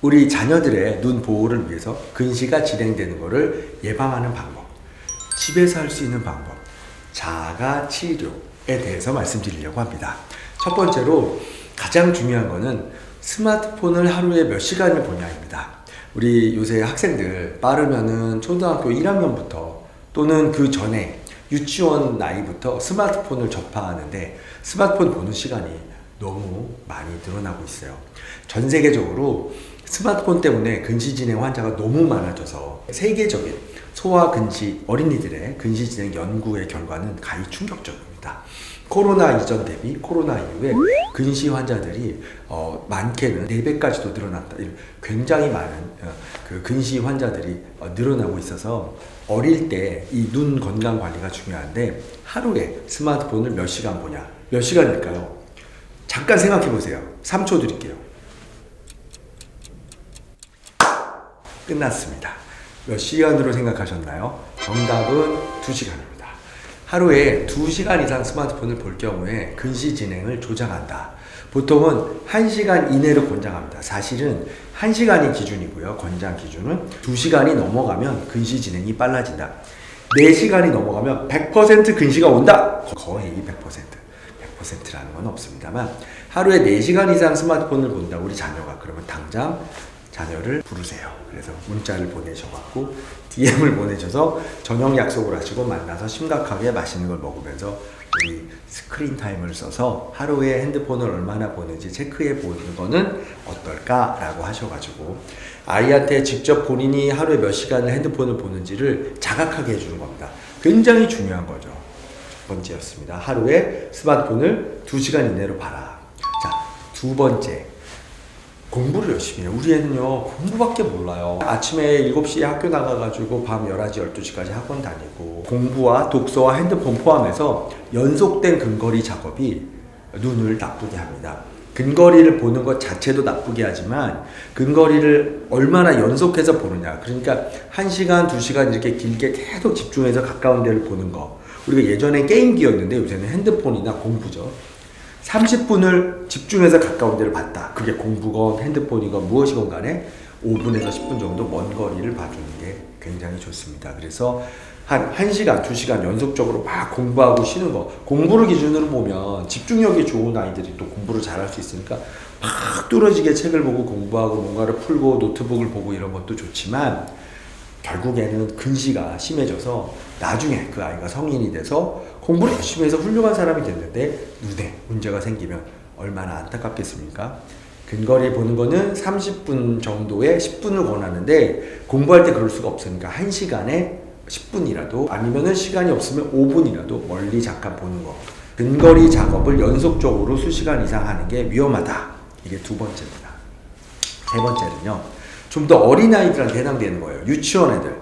우리 자녀들의 눈 보호를 위해서 근시가 진행되는 것을 예방하는 방법, 집에서 할 수 있는 방법, 자가 치료에 대해서 말씀드리려고 합니다. 첫 번째로 가장 중요한 거는 스마트폰을 하루에 몇 시간을 보냐입니다. 우리 요새 학생들 빠르면은 초등학교 1학년부터 또는 그 전에 유치원 나이부터 스마트폰을 접하는데 스마트폰 보는 시간이 너무 많이 늘어나고 있어요. 전 세계적으로 스마트폰 때문에 근시진행 환자가 너무 많아져서 세계적인 소아근시 어린이들의 근시진행 연구의 결과는 가히 충격적입니다. 코로나 이전 대비 코로나 이후에 근시 환자들이 많게는 4배까지도 늘어났다. 굉장히 많은 그 근시 환자들이 늘어나고 있어서 어릴 때 이 눈 건강 관리가 중요한데 하루에 스마트폰을 몇 시간 보냐? 몇 시간일까요? 잠깐 생각해 보세요. 3초 드릴게요. 끝났습니다. 몇 시간으로 생각하셨나요? 정답은 2시간입니다. 하루에 2시간 이상 스마트폰을 볼 경우에 근시 진행을 조장한다. 보통은 1시간 이내로 권장합니다. 사실은 1시간이 기준이고요. 권장 기준은 2시간이 넘어가면 근시 진행이 빨라진다. 4시간이 넘어가면 100% 근시가 온다. 거의 100%라는 건 없습니다만 하루에 4시간 이상 스마트폰을 본다. 우리 자녀가 그러면 당장 자녀를 부르세요. 그래서 문자를 보내셔갖고 DM을 보내셔서 저녁 약속을 하시고 만나서 심각하게 맛있는 걸 먹으면서 우리 스크린 타임을 써서 하루에 핸드폰을 얼마나 보는지 체크해 보는 거는 어떨까라고 하셔가지고 아이한테 직접 본인이 하루에 몇 시간을 핸드폰을 보는지를 자각하게 해주는 겁니다. 굉장히 중요한 거죠. 첫 번째였습니다. 하루에 스마트폰을 2시간 이내로 봐라. 자, 두 번째. 공부를 열심히 해요. 우리 애는요, 공부밖에 몰라요. 아침에 7시에 학교 나가가지고 밤 11시, 12시까지 학원 다니고 공부와 독서와 핸드폰 포함해서 연속된 근거리 작업이 눈을 나쁘게 합니다. 근거리를 보는 것 자체도 나쁘게 하지만 근거리를 얼마나 연속해서 보느냐. 그러니까 1시간, 2시간 이렇게 길게 계속 집중해서 가까운 데를 보는 거. 우리가 예전에 게임기였는데 요새는 핸드폰이나 공부죠. 30분을 집중해서 가까운 데를 봤다. 그게 공부건 핸드폰이건 무엇이건 간에 5분에서 10분 정도 먼 거리를 봐주는 게 굉장히 좋습니다. 그래서 한 1시간, 2시간 연속적으로 막 공부하고 쉬는 거. 공부를 기준으로 보면 집중력이 좋은 아이들이 또 공부를 잘할 수 있으니까 막 뚫어지게 책을 보고 공부하고 뭔가를 풀고 노트북을 보고 이런 것도 좋지만 결국에는 근시가 심해져서 나중에 그 아이가 성인이 돼서 공부를 열심히 해서 훌륭한 사람이 됐는데 눈에 문제가 생기면 얼마나 안타깝겠습니까? 근거리 보는 거는 30분 정도에 10분을 권하는데 공부할 때 그럴 수가 없으니까 1시간에 10분이라도 아니면은 시간이 없으면 5분이라도 멀리 잠깐 보는 거. 근거리 작업을 연속적으로 수시간 이상 하는 게 위험하다. 이게 두 번째입니다. 세 번째는요. 좀 더 어린아이들한테 해당되는 거예요. 유치원 애들.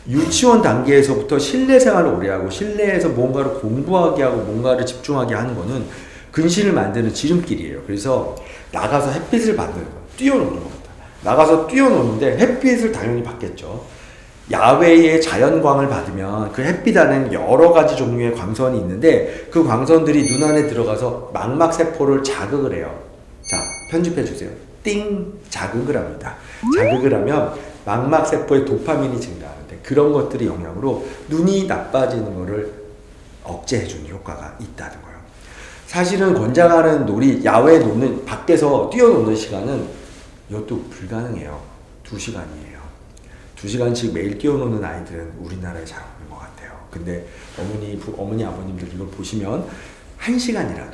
유치원 단계에서부터 실내 생활을 오래 하고 실내에서 뭔가를 공부하게 하고 뭔가를 집중하게 하는 거는 근시를 만드는 지름길이에요. 그래서 나가서 햇빛을 받는 거, 뛰어노는 겁니다. 나가서 뛰어노는데 햇빛을 당연히 받겠죠. 야외의 자연광을 받으면 그 햇빛 안에는 여러 가지 종류의 광선이 있는데 그 광선들이 눈 안에 들어가서 망막세포를 자극을 해요. 자, 편집해 주세요. 띵! 자극을 합니다. 자극을 하면 망막세포의 도파민이 증가하는데 그런 것들이 영향으로 눈이 나빠지는 것을 억제해주는 효과가 있다는 거예요. 사실은 권장하는 놀이, 야외에 노는, 밖에서 뛰어노는 시간은 이것도 불가능해요. 2시간이에요. 2시간씩 매일 뛰어노는 아이들은 우리나라에 잘 없는 것 같아요. 근데 어머니, 아버님들 이걸 보시면 1시간이라도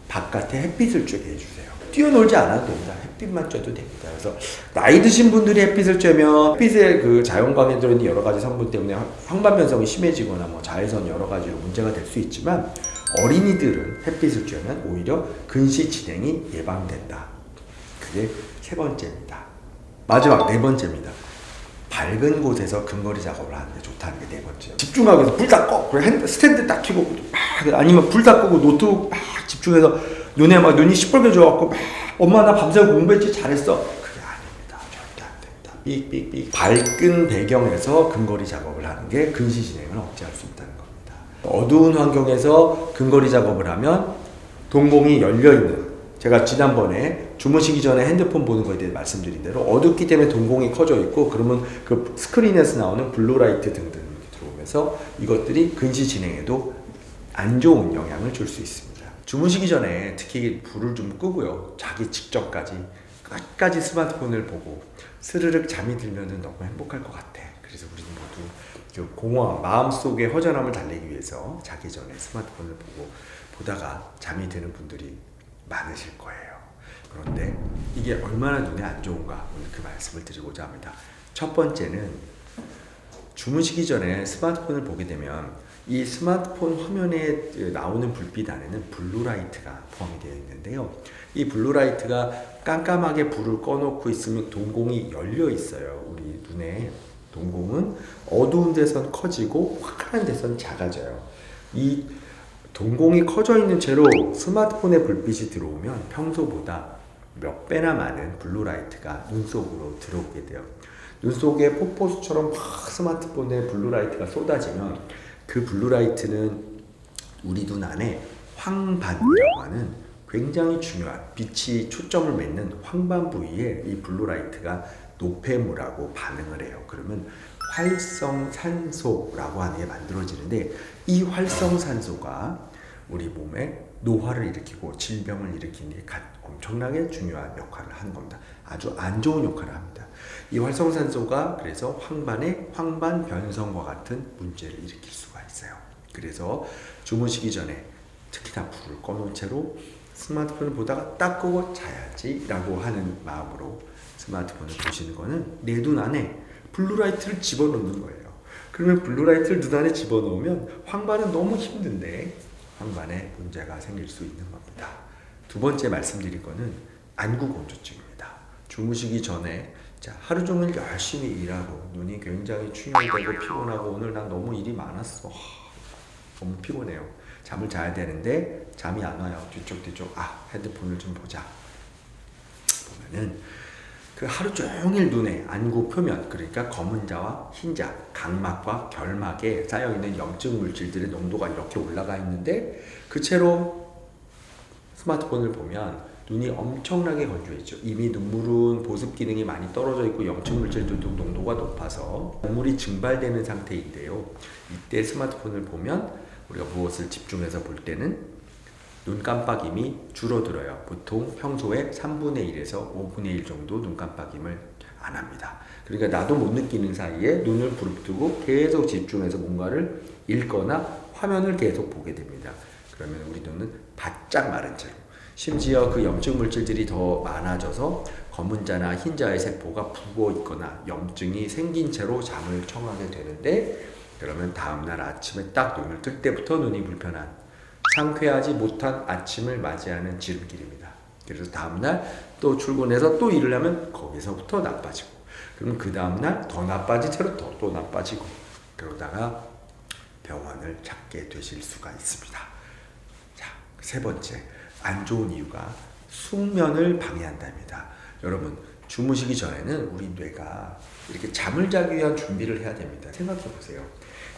바깥에 햇빛을 쬐게 해주세요. 뛰어놀지 않아도 됩니다. 햇빛만 쬐도 됩니다. 그래서 나이 드신 분들이 햇빛을 쬐면 햇빛의 그 자연광에 들어있는 여러 가지 성분 때문에 황반변성이 심해지거나 뭐 자외선 여러 가지로 문제가 될 수 있지만 어린이들은 햇빛을 쬐면 오히려 근시 진행이 예방된다. 그게 세 번째입니다. 마지막 네 번째입니다. 밝은 곳에서 근거리 작업을 하는 게 좋다는 게 네 번째예요. 집중하기 위해서 불 다 꺼. 스탠드 딱 켜고 막 아니면 불 다 끄고 노트북 막 집중해서 눈에 막 눈이 시뻘게 져갖고 막 엄마 나 밤새 공부했지 잘했어. 그게 아닙니다. 절대 안 됩니다. 삑삑삑. 밝은 배경에서 근거리 작업을 하는 게 근시 진행을 억제할 수 있다는 겁니다. 어두운 환경에서 근거리 작업을 하면 동공이 열려있는 제가 지난번에 주무시기 전에 핸드폰 보는 거에 대해 말씀드린 대로 어둡기 때문에 동공이 커져 있고 그러면 그 스크린에서 나오는 블루라이트 등등 들어오면서 이것들이 근시 진행에도 안 좋은 영향을 줄 수 있습니다. 주무시기 전에 특히 불을 좀 끄고요. 자기 직전까지 끝까지 스마트폰을 보고 스르륵 잠이 들면 너무 행복할 것 같아. 그래서 우리는 모두 그 공허함, 마음속의 허전함을 달래기 위해서 자기 전에 스마트폰을 보다가 잠이 드는 분들이 많으실 거예요. 그런데 이게 얼마나 눈에 안 좋은가 오늘 그 말씀을 드리고자 합니다. 첫 번째는 주무시기 전에 스마트폰을 보게 되면 이 스마트폰 화면에 나오는 불빛 안에는 블루라이트가 포함이 되어 있는데요. 이 블루라이트가 깜깜하게 불을 꺼놓고 있으면 동공이 열려 있어요. 우리 눈에 동공은 어두운 데선 커지고 화끈한 데선 작아져요. 이 동공이 커져 있는 채로 스마트폰에 불빛이 들어오면 평소보다 몇 배나 많은 블루라이트가 눈 속으로 들어오게 돼요. 눈 속에 폭포수처럼 막 스마트폰에 블루라이트가 쏟아지면 그 블루라이트는 우리 눈 안에 황반이라고 하는 굉장히 중요한 빛이 초점을 맺는 황반 부위에 이 블루라이트가 노폐물하고 반응을 해요. 그러면 활성산소라고 하는 게 만들어지는데 이 활성산소가 우리 몸에 노화를 일으키고 질병을 일으키는 게 엄청나게 중요한 역할을 하는 겁니다. 아주 안 좋은 역할을 합니다. 이 활성산소가 그래서 황반의 황반 변성과 같은 문제를 일으킬 수가 있어요. 그래서 주무시기 전에 특히나 불을 꺼놓은 채로 스마트폰을 보다가 딱 끄고 자야지 라고 하는 마음으로 스마트폰을 보시는 거는 내 눈 안에 블루라이트를 집어넣는 거예요. 그러면 블루라이트를 눈 안에 집어넣으면 황반은 너무 힘든데 황반에 문제가 생길 수 있는 겁니다. 두 번째 말씀드릴 거는 안구건조증입니다. 주무시기 전에 하루 종일 열심히 일하고 눈이 굉장히 충혈되고 피곤하고 오늘 난 너무 일이 많았어. 너무 피곤해요. 잠을 자야 되는데 잠이 안 와요. 뒤쪽뒤쪽 핸드폰을 좀 보자. 보면은 그 하루 종일 눈에 안구 표면 그러니까 검은 자와 흰 자, 각막과 결막에 쌓여있는 염증 물질들의 농도가 이렇게 올라가 있는데 그 채로 스마트폰을 보면 눈이 엄청나게 건조해져. 이미 눈물은 보습 기능이 많이 떨어져 있고 염증 물질들도 농도가 높아서 눈물이 증발되는 상태인데요. 이때 스마트폰을 보면 우리가 무엇을 집중해서 볼 때는 눈 깜빡임이 줄어들어요. 보통 평소에 3분의 1에서 5분의 1 정도 눈 깜빡임을 안 합니다. 그러니까 나도 못 느끼는 사이에 눈을 부릅뜨고 계속 집중해서 뭔가를 읽거나 화면을 계속 보게 됩니다. 그러면 우리 눈은 바짝 마른 채로 심지어 그 염증 물질들이 더 많아져서 검은 자나 흰 자의 세포가 부어 있거나 염증이 생긴 채로 잠을 청하게 되는데 그러면 다음날 아침에 딱 눈을 뜰 때부터 눈이 불편한 상쾌하지 못한 아침을 맞이하는 지름길입니다. 그래서 다음날 또 출근해서 또 일을 하면 거기서부터 나빠지고 그럼 그 다음날 더 나빠진 채로 또 나빠지고 그러다가 병원을 찾게 되실 수가 있습니다. 자, 세 번째 안 좋은 이유가 숙면을 방해한답니다. 여러분 주무시기 전에는 우리 뇌가 이렇게 잠을 자기 위한 준비를 해야 됩니다. 생각해 보세요.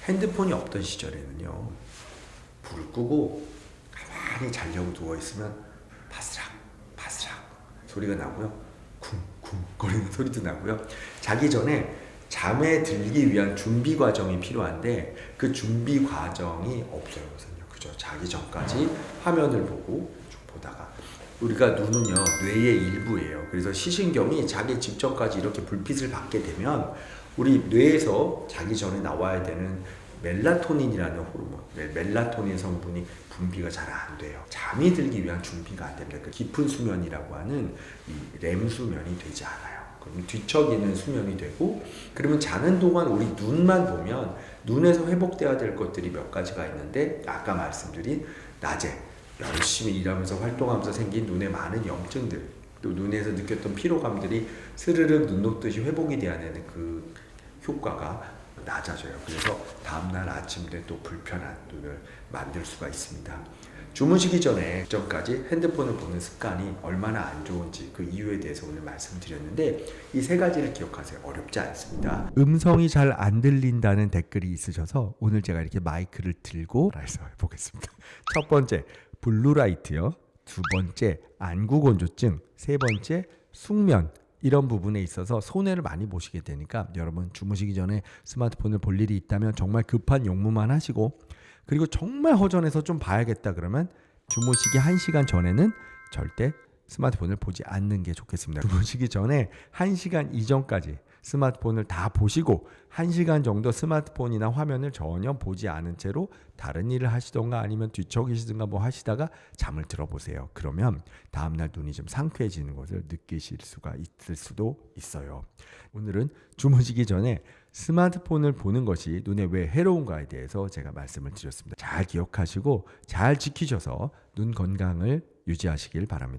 핸드폰이 없던 시절에는요. 불을 끄고 가만히 자려고 누워있으면 바스락 바스락 소리가 나고요. 쿵쿵 거리는 소리도 나고요. 자기 전에 잠에 들기 위한 준비 과정이 필요한데 그 준비 과정이 없어요. 그죠? 자기 전까지 화면을 보고 쭉 보다가 우리가 눈은요 뇌의 일부예요. 그래서 시신경이 자기 직전까지 이렇게 불빛을 받게 되면 우리 뇌에서 자기 전에 나와야 되는 멜라토닌이라는 호르몬, 멜라토닌 성분이 분비가 잘 안 돼요. 잠이 들기 위한 준비가 안 됩니다. 그 깊은 수면이라고 하는 이 렘 수면이 되지 않아요. 그럼 뒤척이는 수면이 되고 그러면 자는 동안 우리 눈만 보면 눈에서 회복돼야 될 것들이 몇 가지가 있는데 아까 말씀드린 낮에 열심히 일하면서 활동하면서 생긴 눈에 많은 염증들 또 눈에서 느꼈던 피로감들이 스르륵 눈 녹듯이 회복이 돼야 되는 그 효과가 낮아져요. 그래서 다음날 아침 때 또 불편한 눈을 만들 수가 있습니다. 주무시기 전까지 핸드폰을 보는 습관이 얼마나 안 좋은지 그 이유에 대해서 오늘 말씀드렸는데 이 세 가지를 기억하세요. 어렵지 않습니다. 음성이 잘 안 들린다는 댓글이 있으셔서 오늘 제가 이렇게 마이크를 들고 해서 해보겠습니다. 첫 번째, 블루라이트요. 두 번째 안구 건조증, 세 번째 숙면 이런 부분에 있어서 손해를 많이 보시게 되니까 여러분 주무시기 전에 스마트폰을 볼 일이 있다면 정말 급한 용무만 하시고 그리고 정말 허전해서 좀 봐야겠다 그러면 주무시기 1시간 전에는 절대 스마트폰을 보지 않는 게 좋겠습니다. 주무시기 전에 1시간 이전까지 스마트폰을 다 보시고 1시간 정도 스마트폰이나 화면을 전혀 보지 않은 채로 다른 일을 하시던가 아니면 뒤척이시든가 뭐 하시다가 잠을 들어보세요. 그러면 다음날 눈이 좀 상쾌해지는 것을 느끼실 수가 있을 수도 있어요. 오늘은 주무시기 전에 스마트폰을 보는 것이 눈에 왜 해로운가에 대해서 제가 말씀을 드렸습니다. 잘 기억하시고 잘 지키셔서 눈 건강을 유지하시길 바랍니다.